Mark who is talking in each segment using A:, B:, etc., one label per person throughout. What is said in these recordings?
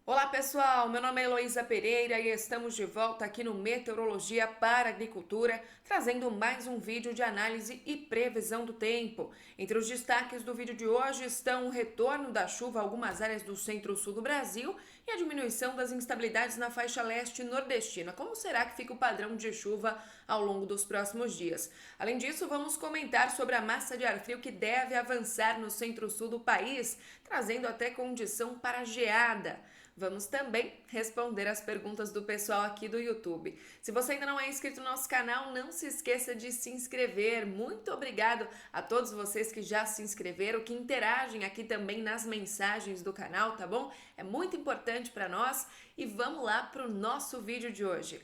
A: Olá pessoal, meu nome é Heloísa Pereira e estamos de volta aqui no Meteorologia para Agricultura, trazendo mais um vídeo de análise e previsão do tempo. Entre os destaques do vídeo de hoje estão o retorno da chuva a algumas áreas do centro-sul do Brasil e a diminuição das instabilidades na faixa leste nordestina. Como será que fica o padrão de chuva ao longo dos próximos dias? Além disso, vamos comentar sobre a massa de ar frio que deve avançar no centro-sul do país, trazendo até condição para geada. Vamos também responder as perguntas do pessoal aqui do YouTube. Se você ainda não é inscrito no nosso canal, não se esqueça de se inscrever. Muito obrigado a todos vocês que já se inscreveram, que interagem aqui também nas mensagens do canal, tá bom? É muito importante para nós e vamos lá para o nosso vídeo de hoje.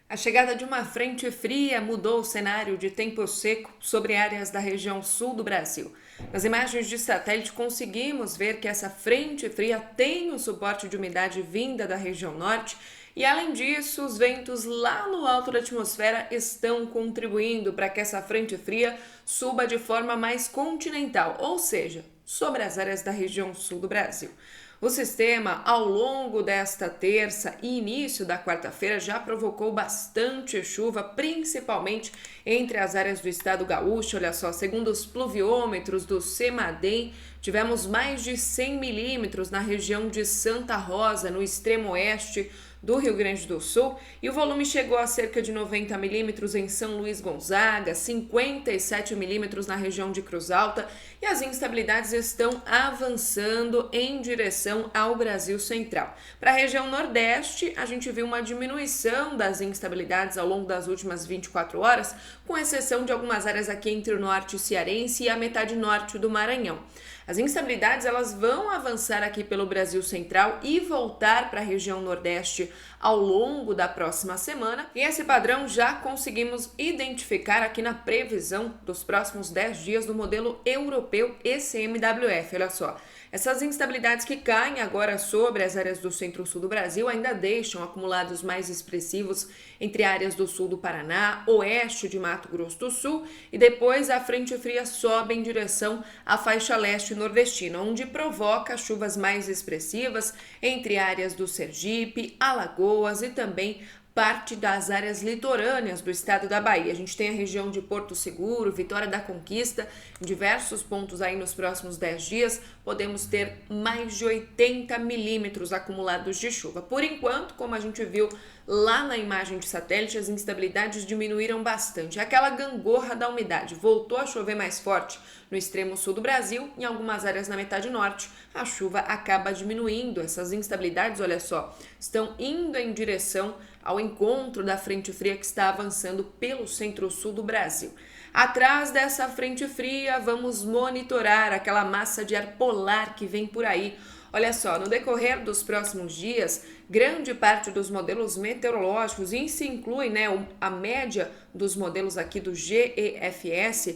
A: A chegada de uma frente fria mudou o cenário de tempo seco sobre áreas da região sul do Brasil. Nas imagens de satélite conseguimos ver que essa frente fria tem o suporte de umidade vinda da região norte e, além disso, os ventos lá no alto da atmosfera estão contribuindo para que essa frente fria suba de forma mais continental, ou seja, sobre as áreas da região sul do Brasil. O sistema, ao longo desta terça e início da quarta-feira, já provocou bastante chuva, principalmente entre as áreas do estado gaúcho. Olha só, segundo os pluviômetros do CEMADEM, tivemos mais de 100 milímetros na região de Santa Rosa, no extremo oeste do Rio Grande do Sul, e o volume chegou a cerca de 90 milímetros em São Luís Gonzaga, 57 milímetros na região de Cruz Alta, e as instabilidades estão avançando em direção ao Brasil Central. Para a região Nordeste, a gente viu uma diminuição das instabilidades ao longo das últimas 24 horas, com exceção de algumas áreas aqui entre o norte cearense e a metade norte do Maranhão. As instabilidades elas vão avançar aqui pelo Brasil Central e voltar para a região Nordeste ao longo da próxima semana. E esse padrão já conseguimos identificar aqui na previsão dos próximos 10 dias do modelo europeu ECMWF. Olha só, essas instabilidades que caem agora sobre as áreas do centro-sul do Brasil ainda deixam acumulados mais expressivos entre áreas do sul do Paraná, oeste de Mato Grosso do Sul, e depois a frente fria sobe em direção à faixa leste nordestina, onde provoca chuvas mais expressivas entre áreas do Sergipe, Alagoas e também parte das áreas litorâneas do estado da Bahia. A gente tem a região de Porto Seguro, Vitória da Conquista, em diversos pontos aí nos próximos 10 dias, podemos ter mais de 80 milímetros acumulados de chuva. Por enquanto, como a gente viu lá na imagem de satélite, as instabilidades diminuíram bastante. Aquela gangorra da umidade voltou a chover mais forte no extremo sul do Brasil, em algumas áreas na metade norte, a chuva acaba diminuindo. Essas instabilidades, olha só, estão indo em direção ao encontro da frente fria que está avançando pelo centro-sul do Brasil. Atrás dessa frente fria, vamos monitorar aquela massa de ar polar que vem por aí. Olha só, no decorrer dos próximos dias, grande parte dos modelos meteorológicos, e isso inclui a média dos modelos aqui do GEFS,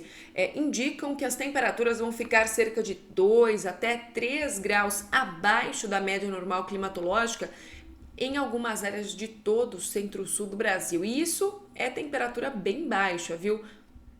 A: indicam que as temperaturas vão ficar cerca de 2 até 3 graus abaixo da média normal climatológica em algumas áreas de todo o centro-sul do Brasil. E isso é temperatura bem baixa, viu?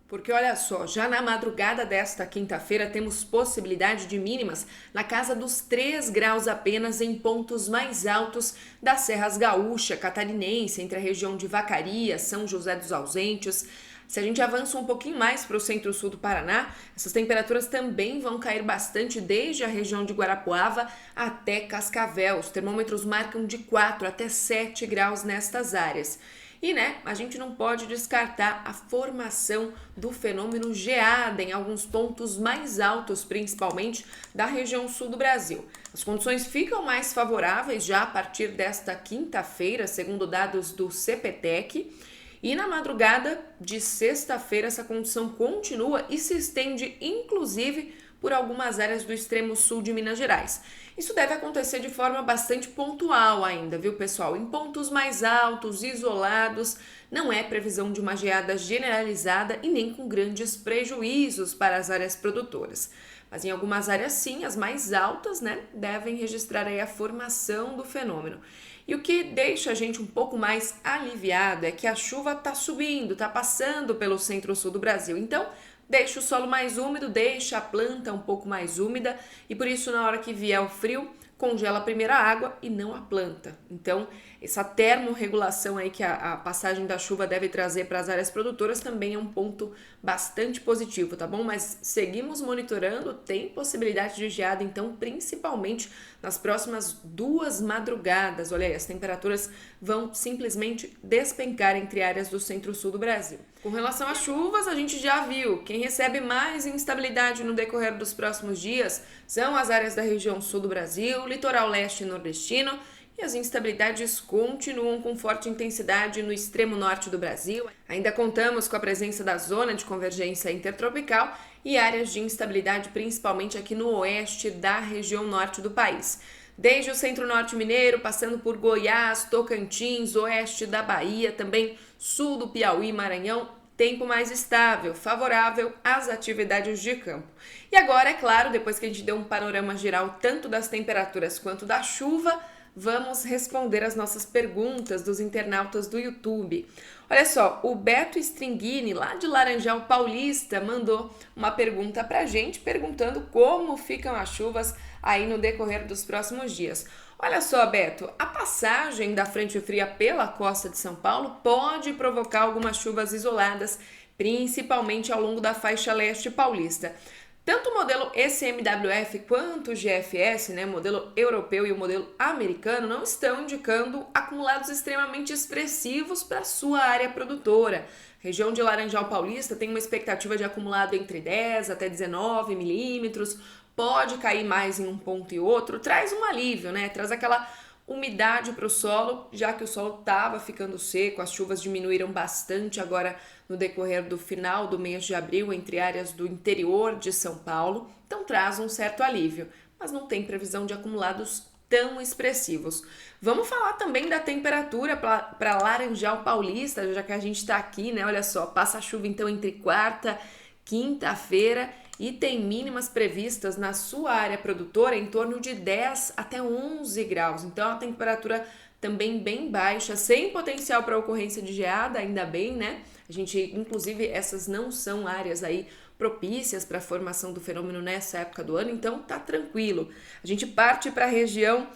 A: Porque olha só, já na madrugada desta quinta-feira temos possibilidade de mínimas na casa dos 3 graus apenas em pontos mais altos das Serras Gaúcha, Catarinense, entre a região de Vacaria, São José dos Ausentes. Se a gente avança um pouquinho mais para o centro-sul do Paraná, essas temperaturas também vão cair bastante desde a região de Guarapuava até Cascavel. Os termômetros marcam de 4 até 7 graus nestas áreas. E, a gente não pode descartar a formação do fenômeno geada em alguns pontos mais altos, principalmente da região sul do Brasil. As condições ficam mais favoráveis já a partir desta quinta-feira, segundo dados do CPTEC, e na madrugada de sexta-feira essa condição continua e se estende, inclusive, por algumas áreas do extremo sul de Minas Gerais. Isso deve acontecer de forma bastante pontual ainda, viu, pessoal? Em pontos mais altos, isolados, não é previsão de uma geada generalizada e nem com grandes prejuízos para as áreas produtoras. Mas em algumas áreas sim, as mais altas, devem registrar aí a formação do fenômeno. E o que deixa a gente um pouco mais aliviado é que a chuva está subindo, está passando pelo centro-sul do Brasil. Então, deixa o solo mais úmido, deixa a planta um pouco mais úmida e por isso na hora que vier o frio, congela primeiro a água e não a planta. Então, essa termorregulação aí que a passagem da chuva deve trazer para as áreas produtoras também é um ponto bastante positivo, tá bom? Mas seguimos monitorando, tem possibilidade de geada, então, principalmente nas próximas 2 madrugadas. Olha aí, as temperaturas vão simplesmente despencar entre áreas do centro-sul do Brasil. Com relação às chuvas, a gente já viu, quem recebe mais instabilidade no decorrer dos próximos dias são as áreas da região sul do Brasil, litoral leste e nordestino, e as instabilidades continuam com forte intensidade no extremo norte do Brasil. Ainda contamos com a presença da zona de convergência intertropical e áreas de instabilidade principalmente aqui no oeste da região norte do país. Desde o centro-norte mineiro, passando por Goiás, Tocantins, oeste da Bahia, também sul do Piauí e Maranhão, tempo mais estável, favorável às atividades de campo. E agora, é claro, depois que a gente deu um panorama geral tanto das temperaturas quanto da chuva, vamos responder as nossas perguntas dos internautas do YouTube. Olha só, o Beto Stringini, lá de Laranjal Paulista, mandou uma pergunta pra gente, perguntando como ficam as chuvas aí no decorrer dos próximos dias. Olha só, Beto, a passagem da frente fria pela costa de São Paulo pode provocar algumas chuvas isoladas, principalmente ao longo da faixa leste paulista. Tanto o modelo ECMWF quanto o GFS, né, modelo europeu e o modelo americano, não estão indicando acumulados extremamente expressivos para a sua área produtora. A região de Laranjal Paulista tem uma expectativa de acumulado entre 10 até 19 milímetros, pode cair mais em um ponto e outro, traz um alívio, né? Traz aquela umidade para o solo, já que o solo estava ficando seco, as chuvas diminuíram bastante agora no decorrer do final do mês de abril entre áreas do interior de São Paulo, então traz um certo alívio, mas não tem previsão de acumulados tão expressivos. Vamos falar também da temperatura para Laranjal Paulista, já que a gente está aqui, né? Olha só, passa a chuva então entre quarta, quinta-feira e tem mínimas previstas na sua área produtora em torno de 10 até 11 graus. Então, a temperatura também bem baixa, sem potencial para ocorrência de geada, ainda bem, né? A gente, inclusive, essas não são áreas aí propícias para a formação do fenômeno nessa época do ano, então tá tranquilo. A gente parte para a região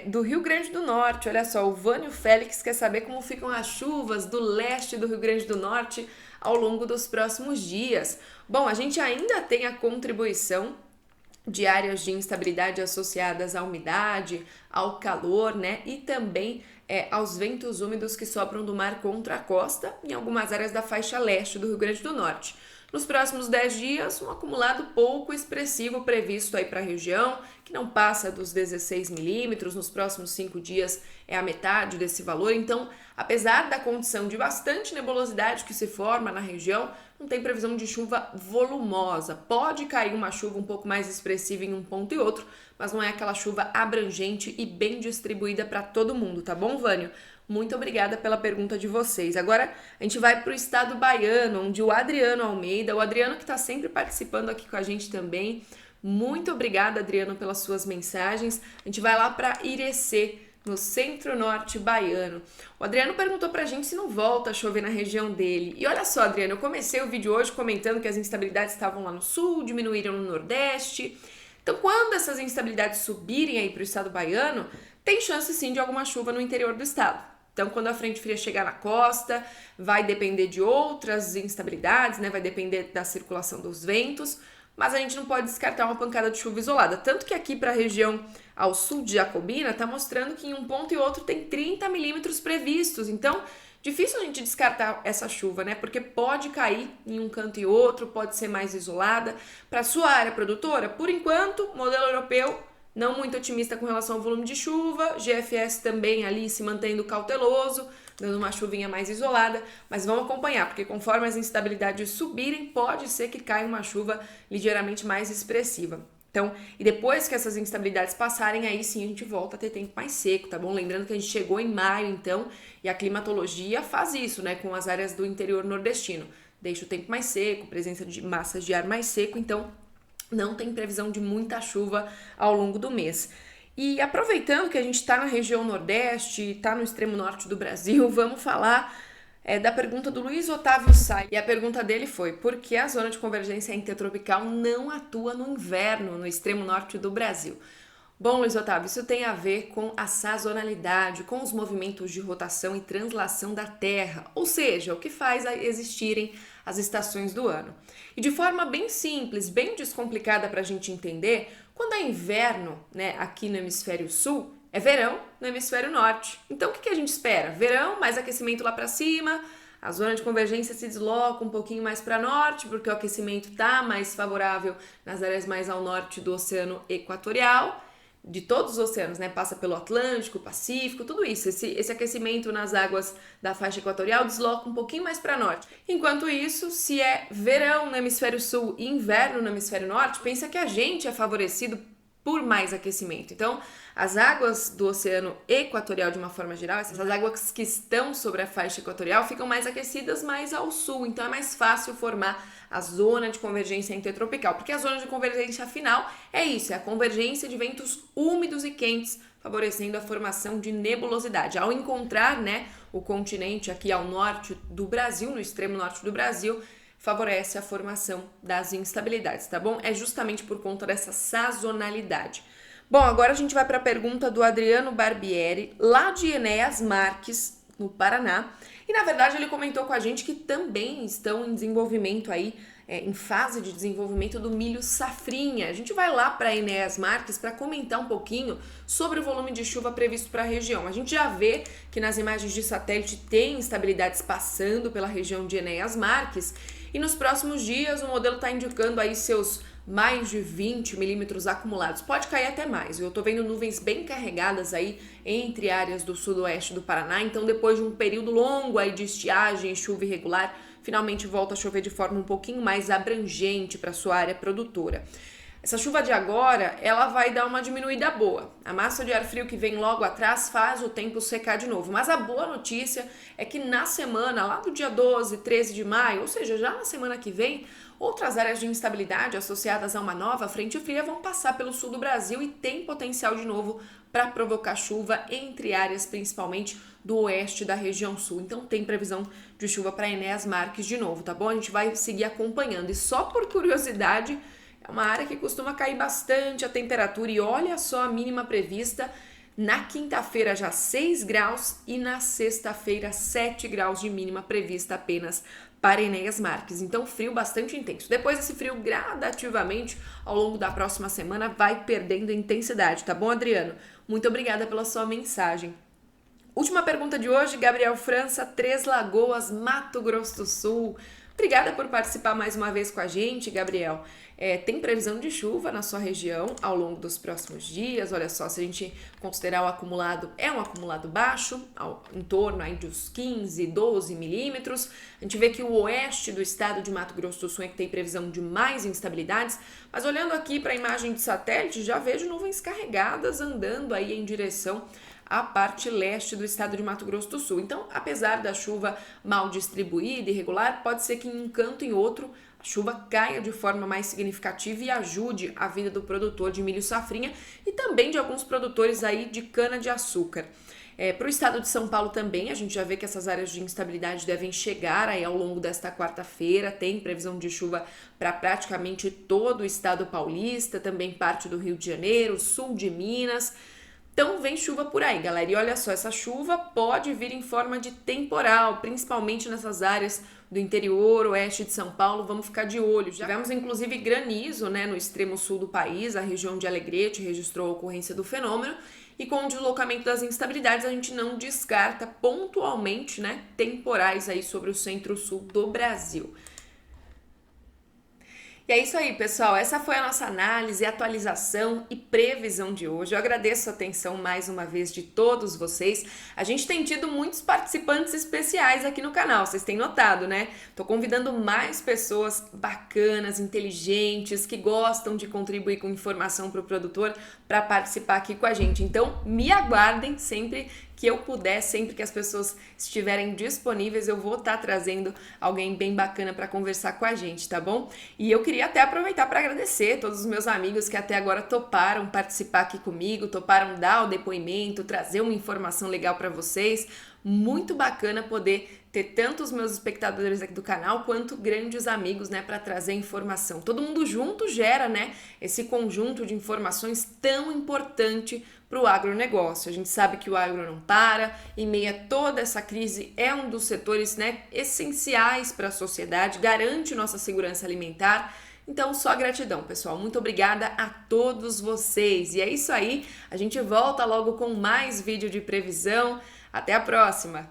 A: do Rio Grande do Norte. Olha só, o Vânio Félix quer saber como ficam as chuvas do leste do Rio Grande do Norte ao longo dos próximos dias. Bom, a gente ainda tem a contribuição de áreas de instabilidade associadas à umidade, ao calor, né? E também aos ventos úmidos que sopram do mar contra a costa em algumas áreas da faixa leste do Rio Grande do Norte. Nos próximos 10 dias, um acumulado pouco expressivo previsto aí para a região, que não passa dos 16 milímetros. Nos próximos 5 dias é a metade desse valor. Então, apesar da condição de bastante nebulosidade que se forma na região, não tem previsão de chuva volumosa. Pode cair uma chuva um pouco mais expressiva em um ponto e outro, mas não é aquela chuva abrangente e bem distribuída para todo mundo, tá bom, Vânio? Muito obrigada pela pergunta de vocês. Agora a gente vai para o estado baiano, onde o Adriano Almeida, o Adriano que está sempre participando aqui com a gente também. Muito obrigada, Adriano, pelas suas mensagens. A gente vai lá para Irecê, no centro-norte baiano. O Adriano perguntou pra gente se não volta a chover na região dele. E olha só, Adriano, eu comecei o vídeo hoje comentando que as instabilidades estavam lá no sul, diminuíram no nordeste. Então, quando essas instabilidades subirem aí para o estado baiano, tem chance sim de alguma chuva no interior do estado. Então, quando a frente fria chegar na costa, vai depender de outras instabilidades, né? Vai depender da circulação dos ventos, mas a gente não pode descartar uma pancada de chuva isolada. Tanto que aqui para a região ao sul de Jacobina, está mostrando que em um ponto e outro tem 30 milímetros previstos. Então, difícil a gente descartar essa chuva, né? Porque pode cair em um canto e outro, pode ser mais isolada. Para sua área produtora, por enquanto, modelo europeu não muito otimista com relação ao volume de chuva, GFS também ali se mantendo cauteloso, dando uma chuvinha mais isolada, mas vamos acompanhar, porque conforme as instabilidades subirem, pode ser que caia uma chuva ligeiramente mais expressiva. Então, e depois que essas instabilidades passarem, aí sim a gente volta a ter tempo mais seco, tá bom? Lembrando que a gente chegou em maio, então, e a climatologia faz isso, né, com as áreas do interior nordestino. Deixa o tempo mais seco, presença de massas de ar mais seco, então não tem previsão de muita chuva ao longo do mês. E aproveitando que a gente está na região nordeste, está no extremo norte do Brasil, vamos falar Da pergunta do Luiz Otávio Sai. E a pergunta dele foi: por que a zona de convergência intertropical não atua no inverno no extremo norte do Brasil? Bom, Luiz Otávio, isso tem a ver com a sazonalidade, com os movimentos de rotação e translação da Terra, ou seja, o que faz existirem as estações do ano. E de forma bem simples, bem descomplicada para a gente entender, quando é inverno, né, aqui no hemisfério sul, é verão no hemisfério norte. Então o que a gente espera? Verão, mais aquecimento lá para cima, a zona de convergência se desloca um pouquinho mais para norte, porque o aquecimento está mais favorável nas áreas mais ao norte do Oceano Equatorial, de todos os oceanos, né? Passa pelo Atlântico, Pacífico, tudo isso. Esse aquecimento nas águas da faixa equatorial desloca um pouquinho mais para norte. Enquanto isso, se é verão no hemisfério sul e inverno no hemisfério norte, pensa que a gente é favorecido por mais aquecimento. Então, as águas do Oceano Equatorial, de uma forma geral, essas águas que estão sobre a faixa equatorial, ficam mais aquecidas mais ao sul. Então, é mais fácil formar a zona de convergência intertropical, porque a zona de convergência final é isso, é a convergência de ventos úmidos e quentes, favorecendo a formação de nebulosidade. Ao encontrar, né, o continente aqui ao norte do Brasil, no extremo norte do Brasil, favorece a formação das instabilidades, tá bom? É justamente por conta dessa sazonalidade. Bom, agora a gente vai para a pergunta do Adriano Barbieri, lá de Enéas Marques, no Paraná. E, na verdade, ele comentou com a gente que também estão em desenvolvimento aí, em fase de desenvolvimento do milho safrinha. A gente vai lá para Enéas Marques para comentar um pouquinho sobre o volume de chuva previsto para a região. A gente já vê que nas imagens de satélite tem instabilidades passando pela região de Enéas Marques e nos próximos dias o modelo está indicando aí seus mais de 20 milímetros acumulados. Pode cair até mais. Eu tô vendo nuvens bem carregadas aí entre áreas do sudoeste do Paraná. Então, depois de um período longo aí de estiagem e chuva irregular, finalmente volta a chover de forma um pouquinho mais abrangente para sua área produtora. Essa chuva de agora, ela vai dar uma diminuída boa. A massa de ar frio que vem logo atrás faz o tempo secar de novo. Mas a boa notícia é que na semana, lá do dia 12, 13 de maio, ou seja, já na semana que vem, outras áreas de instabilidade associadas a uma nova frente fria vão passar pelo sul do Brasil e tem potencial de novo para provocar chuva entre áreas principalmente do oeste da região sul. Então tem previsão de chuva para Enéas Marques de novo, tá bom? A gente vai seguir acompanhando. E só por curiosidade, é uma área que costuma cair bastante a temperatura e olha só a mínima prevista. Na quinta-feira já 6 graus e na sexta-feira 7 graus de mínima prevista apenas para Enéas Marques. Então frio bastante intenso. Depois esse frio gradativamente ao longo da próxima semana vai perdendo intensidade, tá bom, Adriano? Muito obrigada pela sua mensagem. Última pergunta de hoje, Gabriel França, Três Lagoas, Mato Grosso do Sul. Obrigada por participar mais uma vez com a gente, Gabriel. Tem previsão de chuva na sua região ao longo dos próximos dias. Olha só, se a gente considerar o acumulado, é um acumulado baixo, em torno aí dos 15, 12 milímetros. A gente vê que o oeste do estado de Mato Grosso do Sul é que tem previsão de mais instabilidades, mas olhando aqui para a imagem de satélite, já vejo nuvens carregadas andando aí em direção a parte leste do estado de Mato Grosso do Sul. Então, apesar da chuva mal distribuída e irregular, pode ser que em um canto e em outro a chuva caia de forma mais significativa e ajude a vida do produtor de milho safrinha e também de alguns produtores aí de cana-de-açúcar. Para o estado de São Paulo também, a gente já vê que essas áreas de instabilidade devem chegar aí ao longo desta quarta-feira. Tem previsão de chuva para praticamente todo o estado paulista, também parte do Rio de Janeiro, sul de Minas. Então vem chuva por aí, galera. E olha só, essa chuva pode vir em forma de temporal, principalmente nessas áreas do interior, oeste de São Paulo. Vamos ficar de olho. Já tivemos inclusive granizo, né, no extremo sul do país. A região de Alegrete registrou a ocorrência do fenômeno. E com o deslocamento das instabilidades, a gente não descarta pontualmente, né, temporais aí sobre o centro-sul do Brasil. E é isso aí, pessoal. Essa foi a nossa análise, atualização e previsão de hoje. Eu agradeço a atenção mais uma vez de todos vocês. A gente tem tido muitos participantes especiais aqui no canal, vocês têm notado, né? Tô convidando mais pessoas bacanas, inteligentes, que gostam de contribuir com informação para o produtor para participar aqui com a gente. Então, me aguardem sempre que eu puder, sempre que as pessoas estiverem disponíveis, eu vou estar trazendo alguém bem bacana para conversar com a gente, tá bom? E eu queria até aproveitar para agradecer todos os meus amigos que até agora toparam participar aqui comigo, toparam dar o depoimento, trazer uma informação legal para vocês. muito bacana poder ter tanto os meus espectadores aqui do canal quanto grandes amigos, né, para trazer informação. Todo mundo junto gera, né, esse conjunto de informações tão importante para o agronegócio. A gente sabe que o agro não para, em meio a toda essa crise é um dos setores, né, essenciais para a sociedade, garante nossa segurança alimentar. Então, só gratidão, pessoal. Muito obrigada a todos vocês. E é isso aí, a gente volta logo com mais vídeo de previsão. Até a próxima!